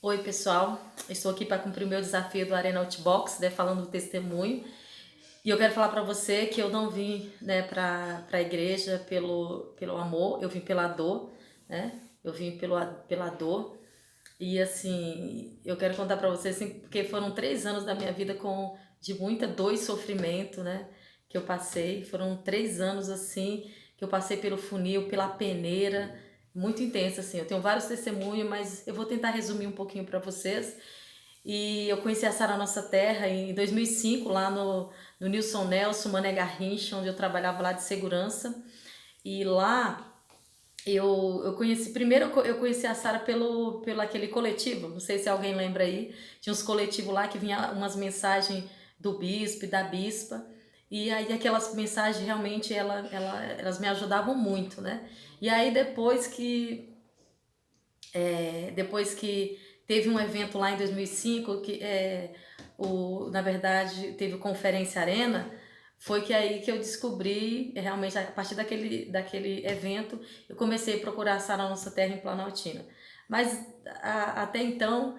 Oi, pessoal. Estou aqui para cumprir o meu desafio do Arena Outbox, né, falando do testemunho. E eu quero falar para você que eu não vim, né, para a igreja pelo amor, eu vim pela dor, né? Eu vim pela dor. E assim, eu quero contar para você assim, porque foram 3 anos da minha vida de muita dor e sofrimento, né? Que eu passei. Foram 3 anos assim que eu passei pelo funil, pela peneira, muito intenso assim. Eu tenho vários testemunhos, mas eu vou tentar resumir um pouquinho para vocês. E eu conheci a Sara Nossa Terra em 2005, lá no Nilson Nelson, Mané Garrincha, onde eu trabalhava lá de segurança. E lá eu conheci, primeiro eu conheci a Sara pelo aquele coletivo, não sei se alguém lembra aí, tinha uns coletivos lá que vinha umas mensagens do bispo e da bispa, e aí aquelas mensagens realmente elas me ajudavam muito, né? E aí depois que teve um evento lá em 2005, na verdade, teve o Conferência Arena, foi que aí que eu descobri, realmente, a partir daquele evento, eu comecei a procurar a Sara Nossa Terra em Planaltina. Mas até então,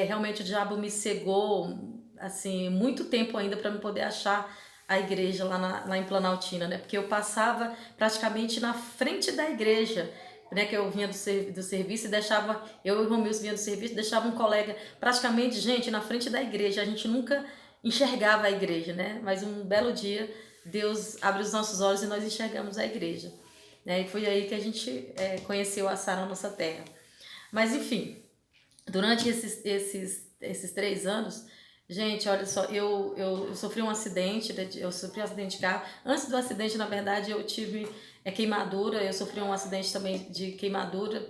realmente o diabo me cegou, assim, muito tempo ainda para me poder achar a igreja lá em Planaltina, né? Porque eu passava praticamente na frente da igreja, né, que eu vinha do serviço e deixava, eu e o Romilson vinha do serviço, deixava um colega praticamente, gente, na frente da igreja. A gente nunca enxergava a igreja, né? Mas um belo dia, Deus abre os nossos olhos e nós enxergamos a igreja. Né? E foi aí que a gente conheceu a Sara Nossa Terra. Mas enfim, durante esses 3 anos, gente, olha só, eu sofri um acidente, né, eu sofri um acidente de carro. Antes do acidente, na verdade, eu tive queimadura, eu sofri um acidente também de queimadura,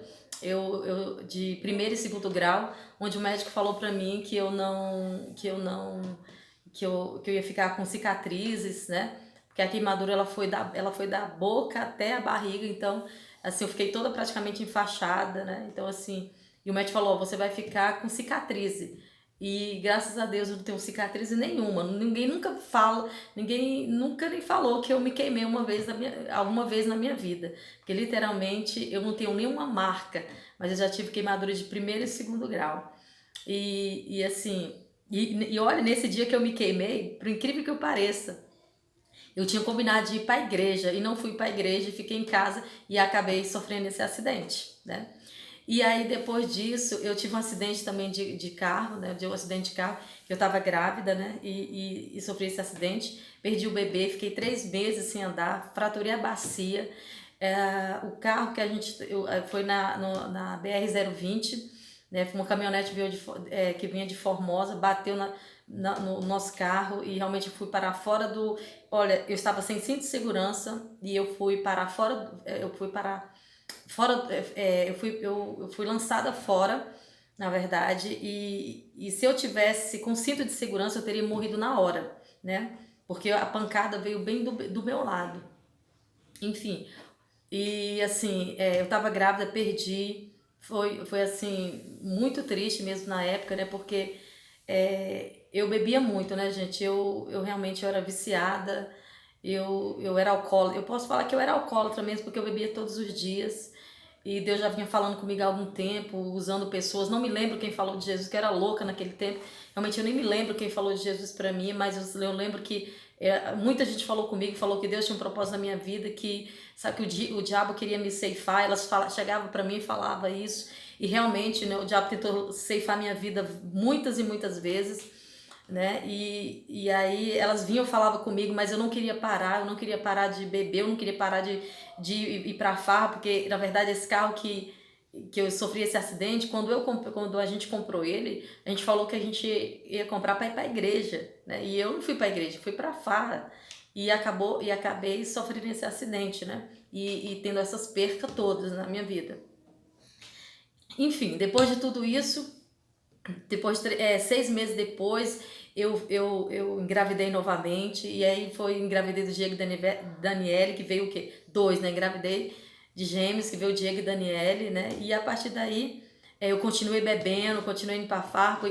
de primeiro e segundo grau, onde o médico falou pra mim que eu ia ficar com cicatrizes, né? Porque a queimadura ela foi da boca até a barriga, então assim eu fiquei toda praticamente enfaixada, né? Então assim, e o médico falou: "Você vai ficar com cicatriz". E graças a Deus eu não tenho cicatriz nenhuma. Ninguém nunca nem falou que eu me queimei alguma vez na minha vida. Porque literalmente eu não tenho nenhuma marca, mas eu já tive queimadura de primeiro e segundo grau. E assim, e olha, nesse dia que eu me queimei, por incrível que eu pareça, eu tinha combinado de ir para a igreja e não fui para a igreja, fiquei em casa e acabei sofrendo esse acidente, né? E aí depois disso eu tive um acidente também de carro, né? De um acidente de carro, que eu estava grávida, né? E sofri esse acidente, perdi o bebê, fiquei 3 meses sem andar, fraturei a bacia. O carro que foi na BR 020, né? Foi uma caminhonete que vinha de Formosa, bateu no nosso carro e realmente eu fui parar fora do. Olha, eu estava sem cinto de segurança e eu fui parar fora. Eu fui parar fora. Eu fui lançada fora, na verdade, e se eu tivesse com cinto de segurança eu teria morrido na hora, né? Porque a pancada veio bem do meu lado. Enfim, e assim, eu tava grávida, perdi. Foi assim, muito triste mesmo na época, né? Porque eu bebia muito, né, gente? Eu realmente era viciada, eu era alcoólatra. Eu posso falar que eu era alcoólatra mesmo, porque eu bebia todos os dias. E Deus já vinha falando comigo há algum tempo, usando pessoas. Não me lembro quem falou de Jesus, que era louca naquele tempo. Realmente eu nem me lembro quem falou de Jesus pra mim, mas eu lembro que muita gente falou comigo, falou que Deus tinha um propósito na minha vida, que sabe que o diabo queria me ceifar. Chegavam pra mim e falavam isso. E realmente, né, o diabo tentou ceifar minha vida muitas e muitas vezes, né? E aí elas vinham, falavam comigo, mas eu não queria parar de beber, eu não queria parar de ir pra farra, porque na verdade esse carro que eu sofri esse acidente, quando a gente comprou ele, a gente falou que a gente ia comprar para ir para a igreja, né? E eu não fui para a igreja, fui para farra e acabei sofrendo esse acidente, né? E tendo essas percas todas na minha vida. Enfim, depois de tudo isso, 6 meses depois, eu engravidei novamente. E aí engravidei do Diego e Daniele, que veio o quê? Dois, né? Engravidei de gêmeos, que veio o Diego e Daniele, né? E a partir daí, eu continuei bebendo, continuei indo pra farco.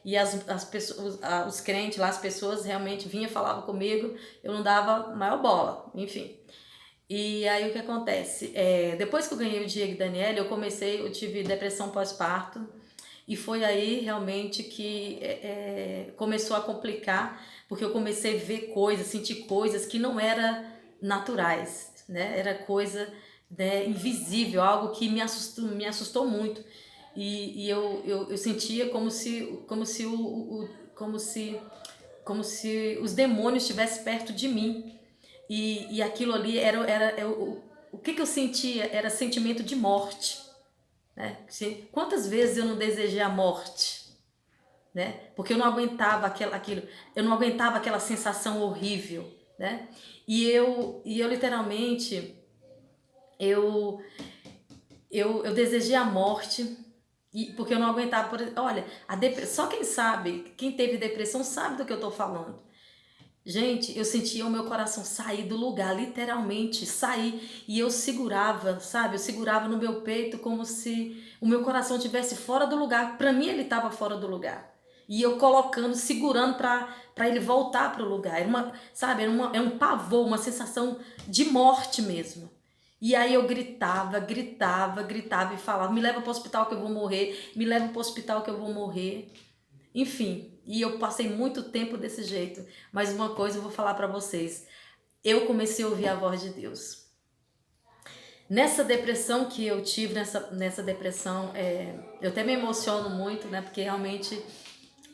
E as pessoas, os crentes lá, as pessoas realmente vinham, falavam comigo, eu não dava maior bola, enfim. E aí o que acontece? Depois que eu ganhei o Diego e Daniele, eu tive depressão pós-parto. E foi aí realmente que começou a complicar, porque eu comecei a ver coisas, sentir coisas que não eram naturais, né? Era coisa, né, invisível, algo que me assustou muito. E eu sentia como se os demônios estivessem perto de mim. E aquilo ali o que eu sentia era sentimento de morte, né? Quantas vezes eu não desejei a morte, né? Porque eu não aguentava aquilo, eu não aguentava aquela sensação horrível, né? E eu literalmente, eu, eu desejei a morte, porque eu não aguentava. Olha, só quem sabe, quem teve depressão sabe do que eu tô falando. Gente, eu sentia o meu coração sair do lugar, literalmente sair, e eu segurava, sabe? Eu segurava no meu peito como se o meu coração estivesse fora do lugar. Para mim ele estava fora do lugar. E eu colocando, segurando para ele voltar para o lugar. Era uma, sabe? É um pavor, uma sensação de morte mesmo. E aí eu gritava e falava: "Me leva para o hospital que eu vou morrer, me leva para o hospital que eu vou morrer". Enfim, e eu passei muito tempo desse jeito. Mas uma coisa eu vou falar para vocês. Eu comecei a ouvir a voz de Deus. Nessa depressão que eu tive, nessa depressão, eu até me emociono muito, né? Porque realmente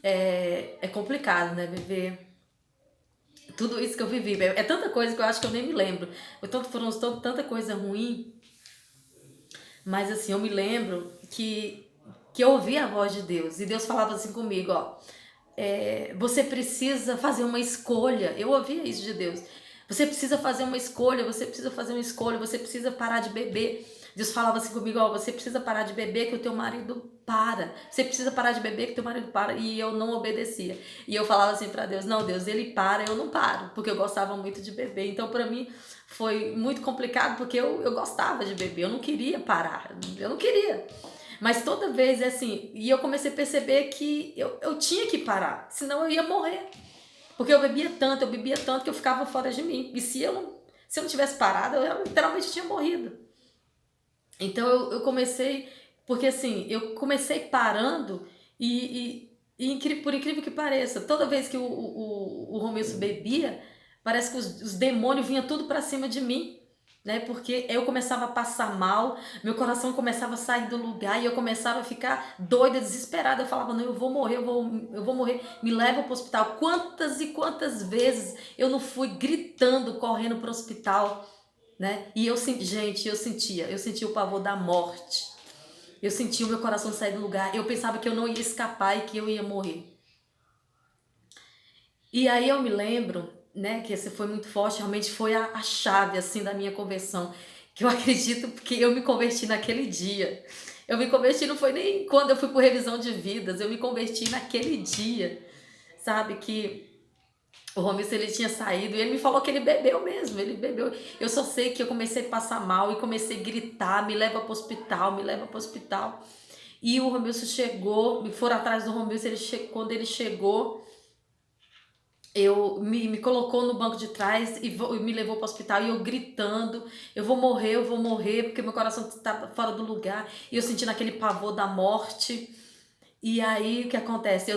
é complicado, né? Viver tudo isso que eu vivi. É tanta coisa que eu acho que eu nem me lembro. Tanta coisa ruim. Mas assim, eu me lembro que eu ouvi a voz de Deus. E Deus falava assim comigo, ó. Você precisa fazer uma escolha. Eu ouvia isso de Deus. Você precisa fazer uma escolha, você precisa fazer uma escolha, você precisa parar de beber. Deus falava assim comigo, ó, você precisa parar de beber que o teu marido para. Você precisa parar de beber que o teu marido para. E eu não obedecia. E eu falava assim para Deus, não, Deus, ele para, eu não paro, porque eu gostava muito de beber. Então para mim foi muito complicado, porque eu gostava de beber, eu não queria parar, eu não queria. Mas toda vez é assim, e eu comecei a perceber que eu tinha que parar, senão eu ia morrer. Porque eu bebia tanto que eu ficava fora de mim. E se eu não tivesse parado, eu literalmente tinha morrido. Então eu comecei, porque assim, eu comecei parando por incrível que pareça, toda vez que o Romilson bebia, parece que os demônios vinham tudo pra cima de mim, né? Porque eu começava a passar mal, meu coração começava a sair do lugar e eu começava a ficar doida, desesperada. Eu falava, não, eu vou morrer, eu vou morrer, me leva pro hospital. Quantas e quantas vezes eu não fui gritando, correndo pro hospital, né? E gente, eu sentia o pavor da morte. Eu sentia o meu coração sair do lugar. Eu pensava que eu não ia escapar e que eu ia morrer. E aí eu me lembro, né, que esse foi muito forte, realmente foi a chave, assim, da minha conversão. Que eu acredito que eu me converti naquele dia. Eu me converti, não foi nem quando eu fui por revisão de vidas, eu me converti naquele dia, sabe, que o Romilson, ele tinha saído e ele me falou que ele bebeu mesmo, ele bebeu. Eu só sei que eu comecei a passar mal e comecei a gritar, me leva pro hospital, me leva pro hospital. E o Romilson chegou, me foram atrás do Romilson, quando ele chegou, me colocou no banco de trás e me levou para o hospital e eu gritando, eu vou morrer, porque meu coração está fora do lugar. E eu sentindo aquele pavor da morte. E aí o que acontece?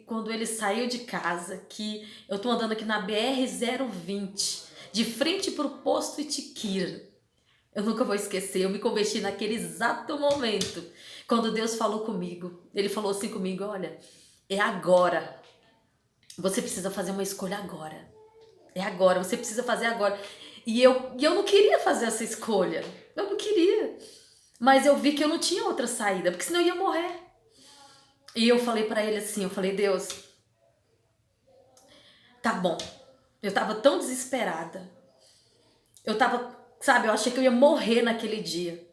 Quando ele saiu de casa, que eu tô andando aqui na BR-020, de frente pro posto Itiquira. Eu nunca vou esquecer, eu me converti naquele exato momento, quando Deus falou comigo. Ele falou assim comigo, olha, é agora. Você precisa fazer uma escolha agora. É agora, você precisa fazer agora. E eu não queria fazer essa escolha. Eu não queria. Mas eu vi que eu não tinha outra saída, porque senão eu ia morrer. E eu falei pra ele assim, eu falei, Deus, tá bom. Eu tava tão desesperada. Eu tava, sabe, eu achei que eu ia morrer naquele dia.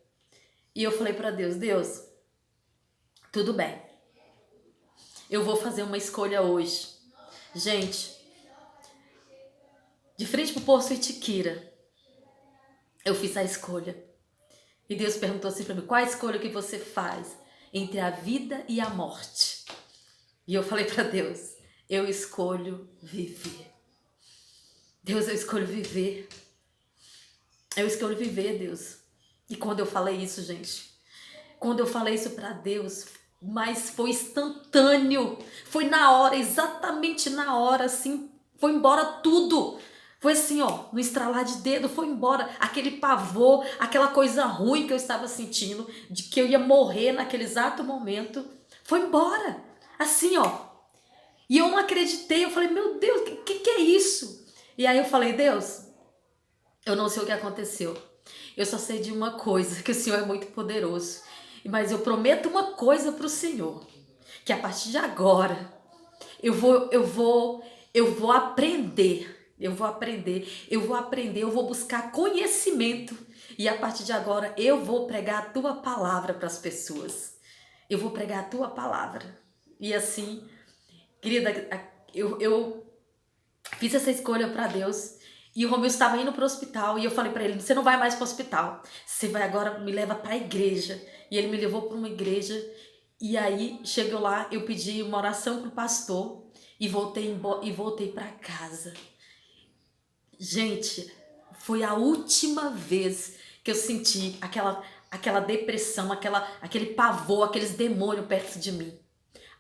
E eu falei pra Deus, Deus, tudo bem. Eu vou fazer uma escolha hoje. Gente, de frente pro posto Itiquira, eu fiz a escolha. E Deus perguntou assim pra mim, qual a escolha que você faz entre a vida e a morte? E eu falei pra Deus, eu escolho viver. Deus, eu escolho viver. Eu escolho viver, Deus. E quando eu falei isso, gente, quando eu falei isso pra Deus, mas foi instantâneo, foi na hora, exatamente na hora, assim, foi embora tudo. Foi assim, ó, no estralar de dedo, foi embora aquele pavor, aquela coisa ruim que eu estava sentindo, de que eu ia morrer naquele exato momento, foi embora, assim, ó. E eu não acreditei, eu falei, meu Deus, que é isso? E aí eu falei, Deus, eu não sei o que aconteceu. Eu só sei de uma coisa, que o Senhor é muito poderoso. Mas eu prometo uma coisa para o Senhor, que a partir de agora eu vou aprender. Eu vou buscar conhecimento. E a partir de agora eu vou pregar a tua palavra para as pessoas. Eu vou pregar a tua palavra. E assim, querida, eu fiz essa escolha para Deus. E o Romeu estava indo para o hospital. E eu falei para ele: você não vai mais para o hospital. Você vai agora, me leva para a igreja. E ele me levou para uma igreja. E aí, chegou lá, eu pedi uma oração pro pastor. E voltei para casa. Gente, foi a última vez que eu senti aquela depressão, aquele pavor, aqueles demônios perto de mim.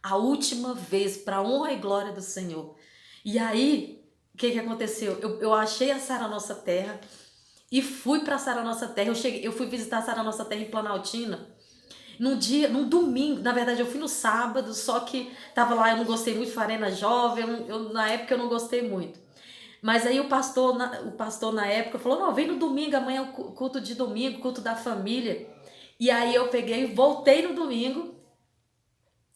A última vez, para honra e glória do Senhor. E aí, o que aconteceu? Eu achei a Sara Nossa Terra e fui para Sara Nossa Terra. Eu fui visitar a Sara Nossa Terra em Planaltina. Num domingo, na verdade eu fui no sábado, só que tava lá, eu não gostei muito, Farena Jovem, na época eu não gostei muito. Mas aí o pastor na época falou, não, vem no domingo, amanhã é o culto de domingo, culto da família. E aí eu peguei, voltei no domingo,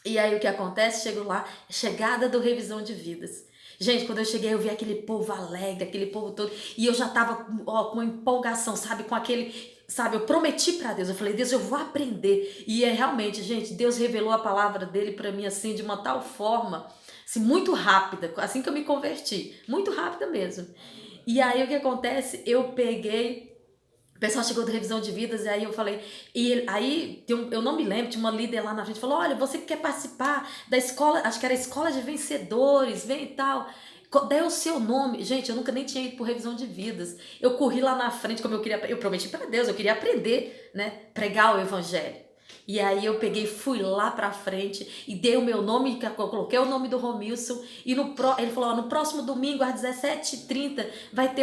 e aí o que acontece? Chego lá, chegada do Revisão de Vidas. Gente, quando eu cheguei, eu vi aquele povo alegre, aquele povo todo, e eu já tava, ó, com uma empolgação, sabe, com aquele, sabe, eu prometi pra Deus, eu falei, Deus, eu vou aprender. E é realmente, gente, Deus revelou a palavra dele pra mim, assim, de uma tal forma, assim, muito rápida, assim que eu me converti, muito rápida mesmo. E aí o que acontece? Eu peguei, o pessoal chegou da revisão de vidas, e aí eu falei, e aí eu não me lembro, tinha uma líder lá na frente, falou, olha, você que quer participar da escola, acho que era a escola de vencedores, vem e tal, daí o seu nome, gente, eu nunca nem tinha ido por revisão de vidas, eu corri lá na frente, como eu prometi para Deus, eu queria aprender, né, pregar o evangelho. E aí eu peguei, fui lá pra frente e dei o meu nome, eu coloquei o nome do Romilson. E ele falou, ó, no próximo domingo às 17h30 vai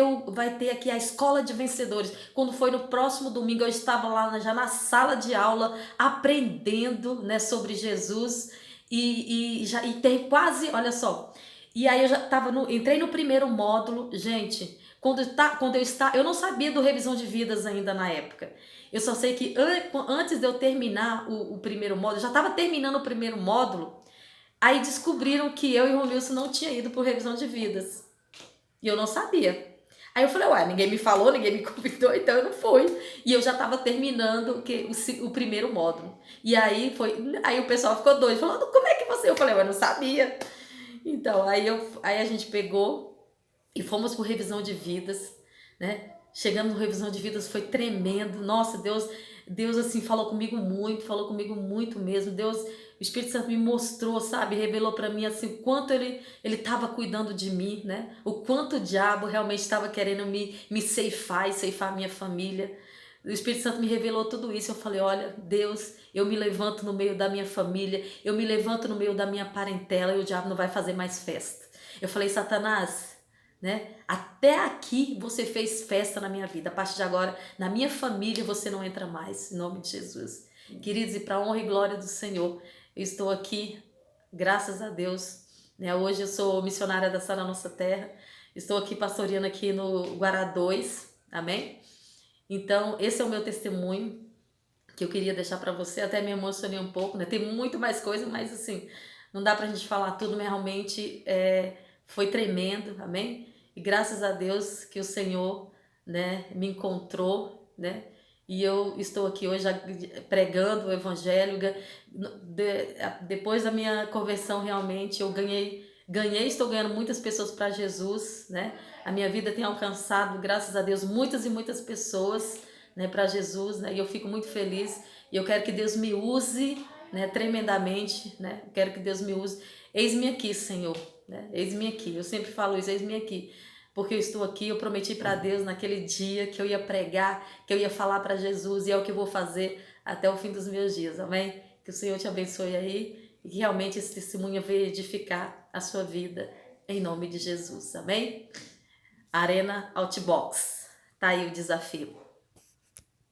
ter aqui a Escola de Vencedores. Quando foi no próximo domingo eu estava lá já na sala de aula aprendendo, né, sobre Jesus. E tem quase, olha só. E aí eu já entrei no primeiro módulo, gente. Eu não sabia do revisão de vidas ainda na época. Eu só sei que antes de eu terminar o primeiro módulo, já estava terminando o primeiro módulo, aí descobriram que eu e o Romilson não tinha ido por revisão de vidas. E eu não sabia. Aí eu falei, ué, ninguém me falou, ninguém me convidou, então eu não fui. E eu já estava terminando o primeiro módulo. E aí o pessoal ficou doido, falou, como é que você? Eu falei, eu não sabia. Então, aí a gente pegou e fomos por revisão de vidas, né? Chegando no revisão de vidas foi tremendo. Nossa, Deus assim falou comigo muito mesmo. Deus, o Espírito Santo me mostrou, sabe, revelou para mim assim o quanto ele estava cuidando de mim, né? O quanto o diabo realmente estava querendo me ceifar e ceifar minha família. O Espírito Santo me revelou tudo isso. Eu falei, olha, Deus, eu me levanto no meio da minha família, eu me levanto no meio da minha parentela e o diabo não vai fazer mais festa. Eu falei, Satanás, né? Até aqui você fez festa na minha vida. A partir de agora, na minha família você não entra mais, em nome de Jesus. Queridos, e para a honra e glória do Senhor, eu estou aqui, graças a Deus, né? Hoje eu sou missionária da Sara Nossa Terra. Estou aqui pastoreando aqui no Guará 2. Amém? Então, esse é o meu testemunho que eu queria deixar para você. Até me emocionei um pouco, né? Tem muito mais coisa, mas assim, não dá pra gente falar tudo, mas realmente foi tremendo, amém? E graças a Deus que o Senhor, né, me encontrou, né? E eu estou aqui hoje pregando o evangelho. Depois da minha conversão, realmente, eu estou ganhando muitas pessoas para Jesus, né? A minha vida tem alcançado, graças a Deus, muitas e muitas pessoas, né, para Jesus, né? E eu fico muito feliz. E eu quero que Deus me use, né, tremendamente, né? Eu quero que Deus me use. Eis-me aqui, Senhor, né? Eis-me aqui. Eu sempre falo isso, eis-me aqui. Porque eu estou aqui, eu prometi para Deus naquele dia que eu ia pregar, que eu ia falar para Jesus, e é o que eu vou fazer até o fim dos meus dias, amém? Que o Senhor te abençoe aí e que realmente esse testemunho venha edificar a sua vida, em nome de Jesus, amém? Arena Outbox, tá aí o desafio.